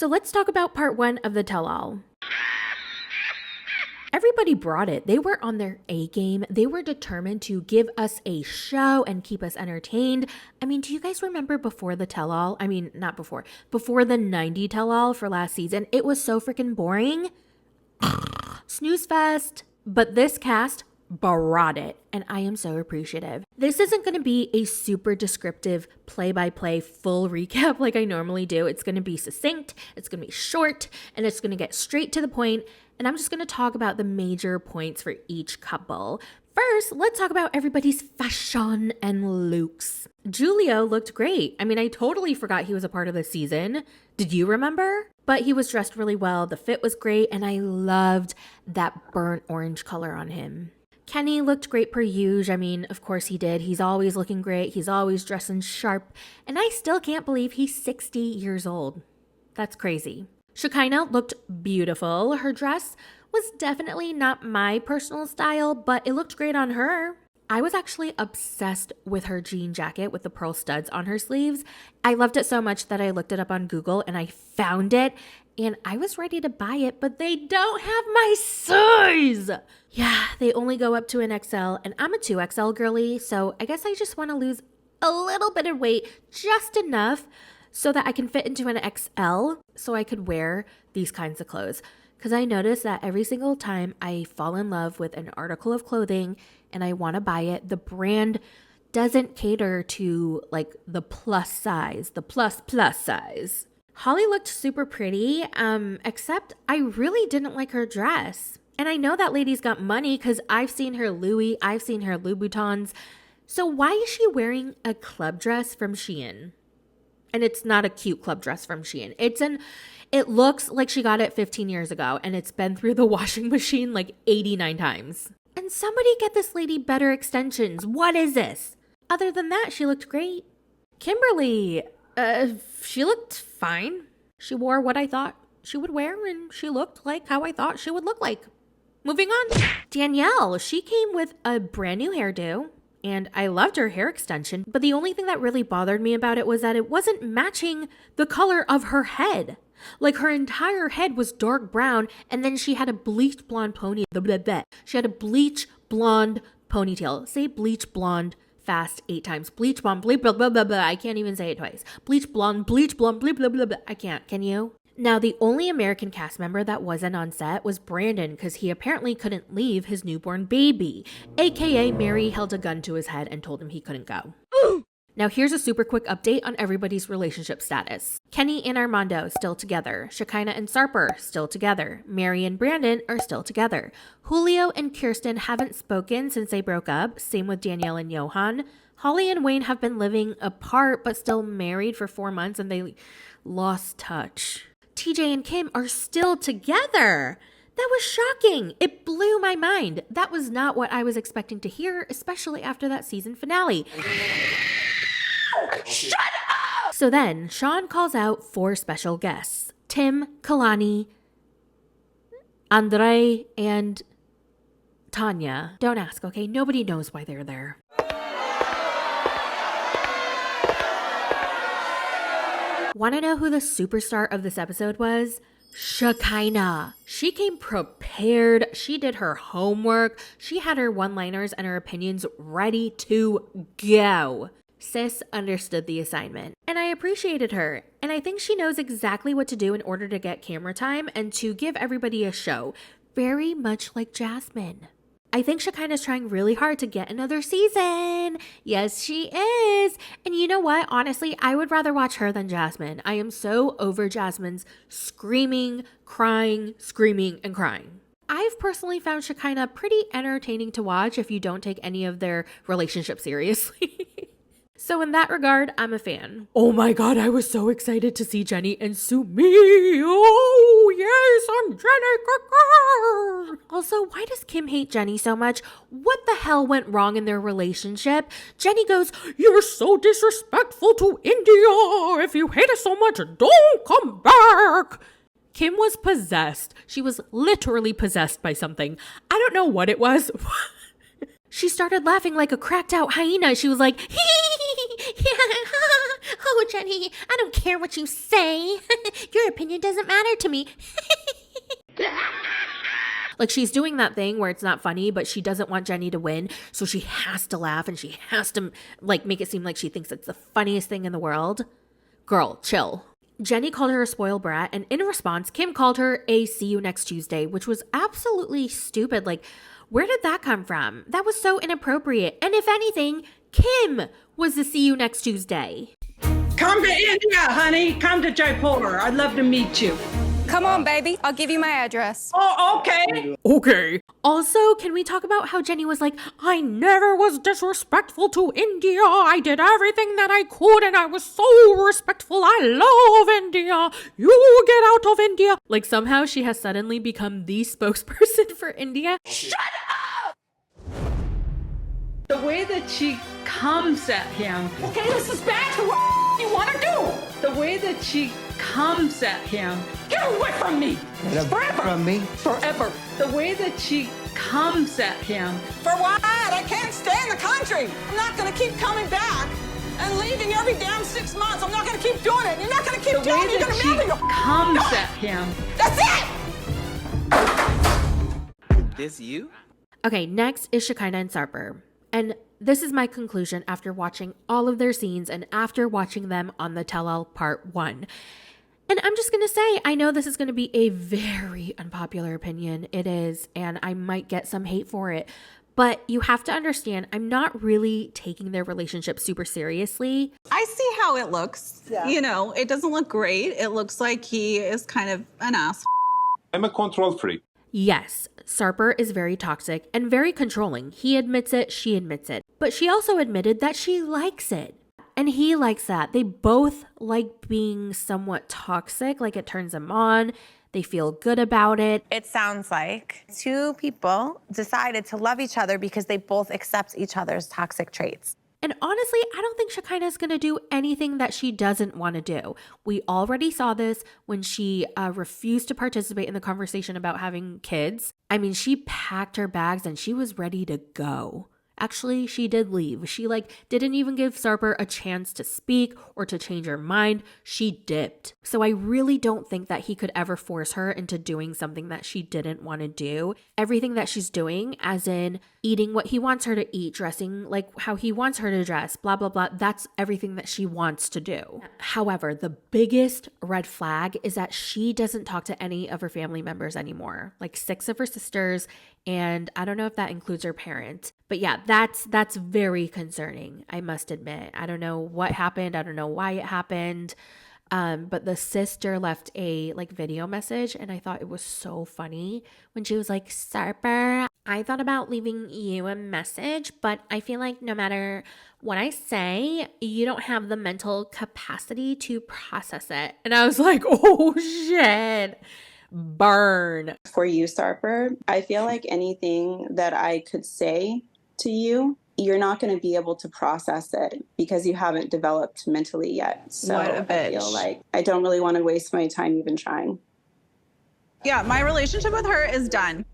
So let's talk about part 1 of the tell-all. Everybody brought it. They were on their A game. They were determined to give us a show and keep us entertained. I mean, do you guys remember before the tell-all? I mean, not before the 90 tell-all for last season. It was so freaking boring. Snooze fest. But this cast brought it, and I am so appreciative. This isn't going to be a super descriptive play-by-play full recap like I normally do. It's going to be succinct, it's going to be short, and it's going to get straight to the point, and I'm just going to talk about the major points for each couple. First, let's talk about everybody's fashion and looks. Julio looked great. I mean, I totally forgot he was a part of the season. Did you remember? But he was dressed really well, the fit was great, and I loved that burnt orange color on him. Kenny looked great per usual. I mean, of course he did. He's always looking great. He's always dressing sharp. And I still can't believe he's 60 years old. That's crazy. Shekinah looked beautiful. Her dress was definitely not my personal style, but it looked great on her. I was actually obsessed with her jean jacket with the pearl studs on her sleeves. I loved it so much that I looked it up on Google and I found it. And I was ready to buy it, but they don't have my size. Yeah, they only go up to an XL, and I'm a 2XL girly, so I guess I just want to lose a little bit of weight, just enough, so that I can fit into an XL, so I could wear these kinds of clothes. Because I notice that every single time I fall in love with an article of clothing and I want to buy it, the brand doesn't cater to like the plus size, the plus size. Holly looked super pretty, except I really didn't like her dress. And I know that lady's got money because I've seen her Louis, I've seen her Louboutins. So why is she wearing a club dress from Shein? And it's not a cute club dress from Shein. It looks like she got it 15 years ago and it's been through the washing machine like 89 times. And somebody get this lady better extensions. What is this? Other than that, she looked great. Kimberly, she looked fine. She wore what I thought she would wear and she looked like how I thought she would look like. Moving on. Danielle, she came with a brand new hairdo and I loved her hair extension, but the only thing that really bothered me about it was that it wasn't matching the color of her head. Like her entire head was dark brown and then she had a bleached blonde ponytail. She had a bleach blonde ponytail. Say bleach blonde fast 8 times. Bleach blonde, bleach blah blah blah blah. I can't even say it twice. Bleach blonde, blah blah blah blah. I can't. Can you? Now, the only American cast member that wasn't on set was Brandon because he apparently couldn't leave his newborn baby, aka Mary held a gun to his head and told him he couldn't go. Now, here's a super quick update on everybody's relationship status. Kenny and Armando still together. Shekinah and Sarper still together. Mary and Brandon are still together. Julio and Kirsten haven't spoken since they broke up. Same with Danielle and Johan. Holly and Wayne have been living apart but still married for 4 months and they lost touch. TJ and Kim are still together. That was shocking. It blew my mind. That was not what I was expecting to hear, especially after that season finale. Shut up! So then, Sean calls out 4 special guests. Tim, Kalani, Andre, and Tanya. Don't ask, okay? Nobody knows why they're there. Want to know who the superstar of this episode was? Shekinah. She came prepared. She did her homework. She had her one-liners and her opinions ready to go. Sis understood the assignment, and I appreciated her. And I think she knows exactly what to do in order to get camera time and to give everybody a show. Very much like Jasmine. I think Shekinah's trying really hard to get another season. Yes, she is. And you know what? Honestly, I would rather watch her than Jasmine. I am so over Jasmine's screaming, crying, screaming, and crying. I've personally found Shekinah pretty entertaining to watch if you don't take any of their relationship seriously. So in that regard, I'm a fan. Oh my god, I was so excited to see Jenny and Sumi. Oh yes, I'm Jenny. Also, why does Kim hate Jenny so much? What the hell went wrong in their relationship? Jenny goes, "You're so disrespectful to India. If you hate us so much, don't come back." Kim was possessed. She was literally possessed by something. I don't know what it was. She started laughing like a cracked out hyena. She was like, Oh, Jenny, I don't care what you say. Your opinion doesn't matter to me. Like, she's doing that thing where it's not funny, but she doesn't want Jenny to win, so she has to laugh and she has to, like, make it seem like she thinks it's the funniest thing in the world. Girl, chill. Jenny called her a spoiled brat, and in response, Kim called her a see you next Tuesday, which was absolutely stupid. Like, where did that come from? That was so inappropriate. And if anything, Kim was the see you next Tuesday. Come to India, honey. Come to Jaipur. I'd love to meet you. Come on, baby. I'll give you my address. Oh, okay. Okay. Also, can we talk about how Jenny was like, I never was disrespectful to India. I did everything that I could and I was so respectful. I love India. You get out of India. Like, somehow she has suddenly become the spokesperson for India. Shut up! The way that she comes at him. Okay, this is back to what you want to do. The way that she comes at him. Get away from me. Forever. From me? Forever. The way that she comes at him. For what? I can't stay in the country. I'm not going to keep coming back and leaving every damn 6 months. I'm not going to keep doing it. You're not going to keep The doing way it. You're that going to she marry me. comes at him. That's it. This you? Okay, next is Shekinah and Sarper. And this is my conclusion after watching all of their scenes and after watching them on the Tell-All Part 1. And I'm just going to say, I know this is going to be a very unpopular opinion. It is, and I might get some hate for it. But you have to understand, I'm not really taking their relationship super seriously. I see how it looks. Yeah. You know, it doesn't look great. It looks like he is kind of an ass. I'm a control freak. Yes, Sarper is very toxic and very controlling. He admits it, she admits it. But she also admitted that she likes it. And he likes that. They both like being somewhat toxic, like it turns them on. They feel good about it. It sounds like two people decided to love each other because they both accept each other's toxic traits. And honestly, I don't think Shekinah is going to do anything that she doesn't want to do. We already saw this when she refused to participate in the conversation about having kids. I mean, she packed her bags and she was ready to go. Actually, she did leave. She didn't even give Sarper a chance to speak or to change her mind. She dipped. So I really don't think that he could ever force her into doing something that she didn't want to do. Everything that she's doing, as in eating what he wants her to eat, dressing like how he wants her to dress, blah, blah, blah, that's everything that she wants to do. However, the biggest red flag is that she doesn't talk to any of her family members anymore, like 6 of her sisters, and I don't know if that includes her parents. But yeah, that's very concerning, I must admit. I don't know what happened. I don't know why it happened. But the sister left a video message, and I thought it was so funny when she was like, Sarper, I thought about leaving you a message, but I feel like no matter what I say, you don't have the mental capacity to process it. And I was like, oh shit. Burn. For you, Sarper, I feel like anything that I could say to you, you're not going to be able to process it because you haven't developed mentally yet. So What a bitch. I feel like I don't really want to waste my time even trying. Yeah, my relationship with her is done.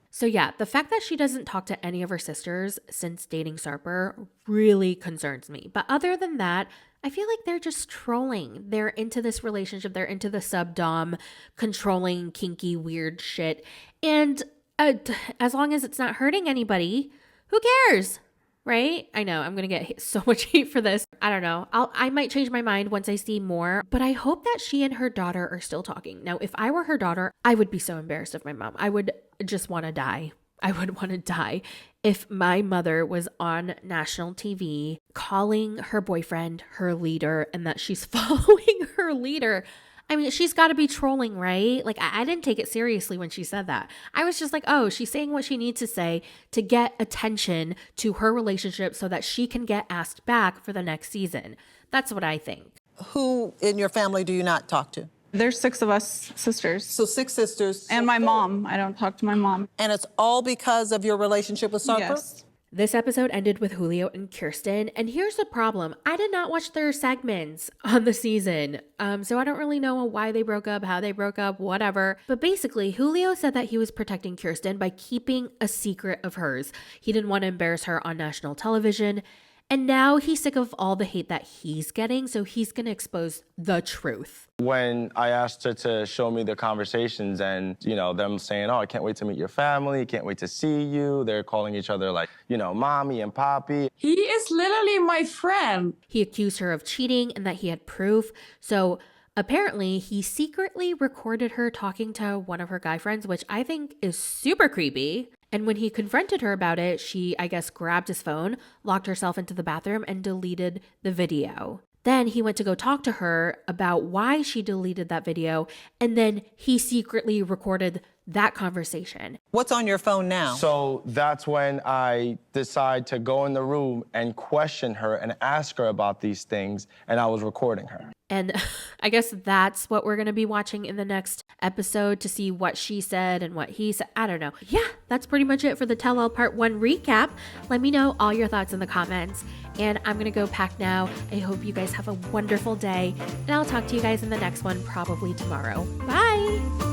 So yeah, the fact that she doesn't talk to any of her sisters since dating Sarper really concerns me. But other than that, I feel like they're just trolling. They're into this relationship. They're into the sub-dom, controlling, kinky, weird shit. And as long as it's not hurting anybody, who cares? Right? I know I'm going to get so much hate for this. I don't know. I might change my mind once I see more, but I hope that she and her daughter are still talking. Now, if I were her daughter, I would be so embarrassed of my mom. I would just want to die. I would want to die if my mother was on national TV calling her boyfriend her leader and that she's following her leader. I mean, she's got to be trolling, right? Like, I didn't take it seriously when she said that. I was just like, oh, she's saying what she needs to say to get attention to her relationship so that she can get asked back for the next season. That's what I think. Who in your family do you not talk to? There's 6 of us sisters. So 6 sisters. And my mom. I don't talk to my mom. And it's all because of your relationship with Sarper? Yes. This episode ended with Julio and Kirsten, and here's the problem. I did not watch their segments on the season, so I don't really know why they broke up, how they broke up, whatever. But basically, Julio said that he was protecting Kirsten by keeping a secret of hers. He didn't want to embarrass her on national television, And now he's sick of all the hate that he's getting, so he's going to expose the truth. When I asked her to show me the conversations and, them saying, oh, I can't wait to meet your family, can't wait to see you. They're calling each other like, mommy and papi. He is literally my friend. He accused her of cheating and that he had proof. So apparently he secretly recorded her talking to one of her guy friends, which I think is super creepy. And when he confronted her about it, she, I guess, grabbed his phone, locked herself into the bathroom, and deleted the video. Then he went to go talk to her about why she deleted that video, and then he secretly recorded that conversation. What's on your phone now? So that's when I decide to go in the room and question her and ask her about these things, and I was recording her. And I guess that's what we're going to be watching in the next episode to see what she said and what he said. I don't know. Yeah, that's pretty much it for the Tell All Part 1 recap. Let me know all your thoughts in the comments. And I'm going to go pack now. I hope you guys have a wonderful day. And I'll talk to you guys in the next one, probably tomorrow. Bye!